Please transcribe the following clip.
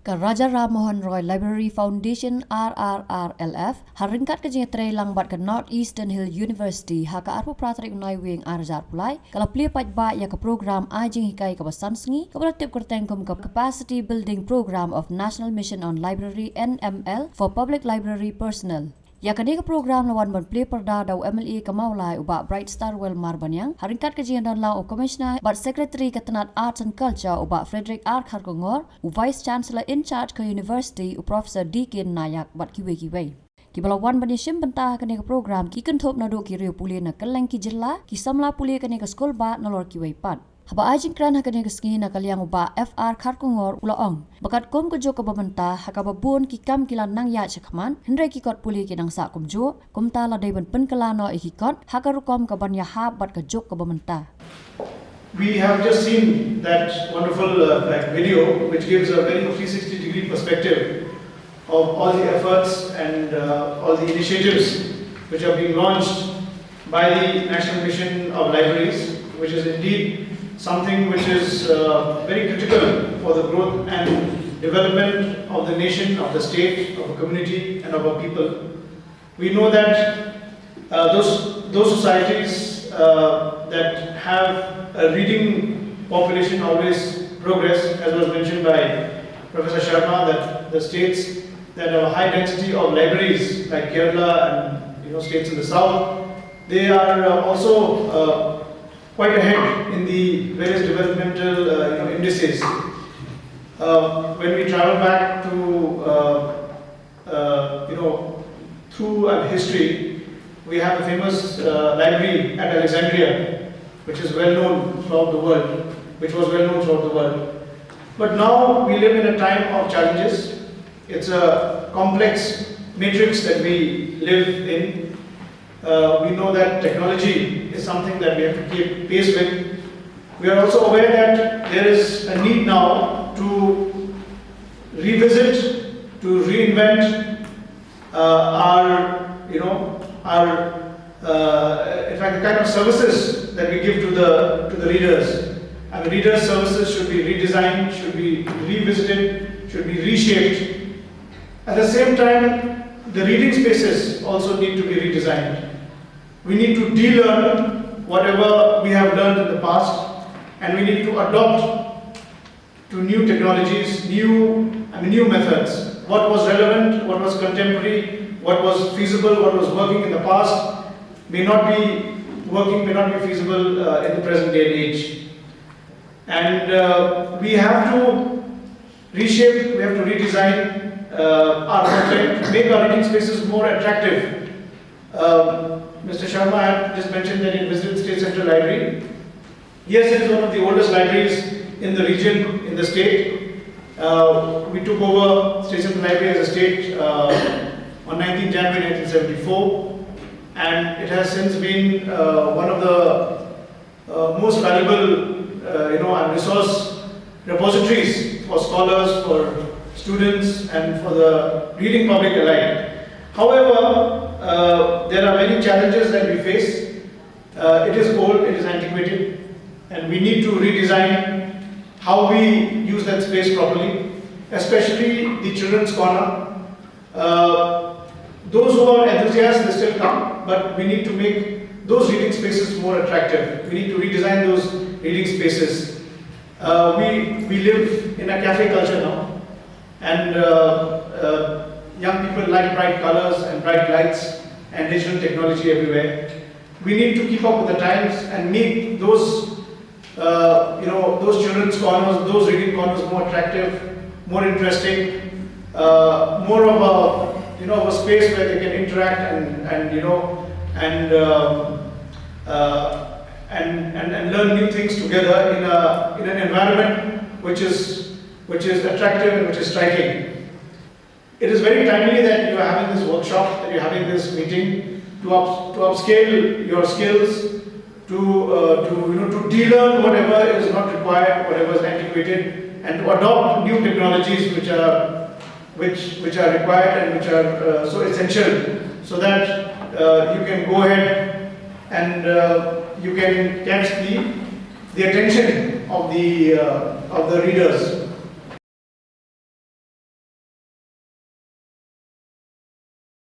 ka Raja Ram Mohan Roy Library Foundation RRRLF haringkat ke jengetre langbat ke Northeastern Hill University haka arpo pratrik unai wing arjat pulai kala plia pajba ya ke program ajing hikai ke basan sengi ke beratip kertengkum ke capacity building program of National Mission on Library NML for public library personnel. Ya kini ke program lawan ban play perda dau MLE ke Maulai ubak Bright Star Well Marbanyang haringkat kajian dan lau Commissioner but Secretary Ketenat Arts and Culture ubak Frederick R. Kharkongor Vice Chancellor in charge ke University Professor Dikin Nayak bat kiwe-kiwe. Ki balawan banyasim bentah kini ke program ki kentop nado ki riu pulih na keleng ki jela ki samla pulih kini ke skol ba nolor kiwe pat. Haba ajing kran hakane kesengi na kaliang uba FR Kharkongor ulaong. Bakat kom kejo ke bamenta haka babun ki kam kilan nang ya cekman hendrai ki kot puli ki nang sa kumjuh kumta ladai ban pynkylla no ikikot haka rukom ke ban yahab bat kejok ke bamenta. We have just seen that wonderful video which gives a very 360-degree perspective of all the efforts and all the initiatives which are being launched by the National Mission of Libraries, which is indeed something which is very critical for the growth and development of the nation, of the state, of the community and of our people. We know that those societies that have a reading population always progress, as was mentioned by Professor Sharma, that the states that have a high density of libraries like Kerala and states in the south, they are also quite ahead in the various developmental indices. When we travel back to through history, we have a famous library at Alexandria, which is well known throughout the world. But now we live in a time of challenges. It's a complex matrix that we live in. We know that technology is something that we have to keep pace with. We are also aware that there is a need now to revisit, to reinvent in fact, the kind of services that we give to the readers. And the readers' services should be redesigned, should be revisited, should be reshaped. At the same time, the reading spaces also need to be redesigned. We need to de-learn whatever we have learned in the past, and we need to adopt to new technologies, new methods. What was relevant, what was contemporary, what was feasible, what was working in the past may not be working, may not be feasible in the present day and age. And we have to reshape, we have to redesign our content, make our reading spaces more attractive. Mr. Sharma had just mentioned that he visited State Central Library. Yes, it is one of the oldest libraries in the region, in the state. We took over State Central Library as a state on 19 January 1974, and it has since been one of the most valuable and resource repositories for scholars, for students and for the reading public alike. However, there are many challenges that we face. It is old, it is antiquated, and we need to redesign how we use that space properly, especially the children's corner. Those who are enthusiasts, they still come, but we need to make those reading spaces more attractive. We need to redesign those reading spaces. We live in a cafe culture now, and young people like bright colors and bright lights and digital technology everywhere. We need to keep up with the times and make those children's corners, those reading corners more attractive, more interesting, more of a space where they can interact and learn new things together in an environment which is attractive and which is striking. It is very timely that you are having this workshop, that you are having this meeting to upscale your skills, to de-learn whatever is not required, whatever is antiquated, and to adopt new technologies which are required and which are so essential, so that you can go ahead and you can catch the attention of the readers.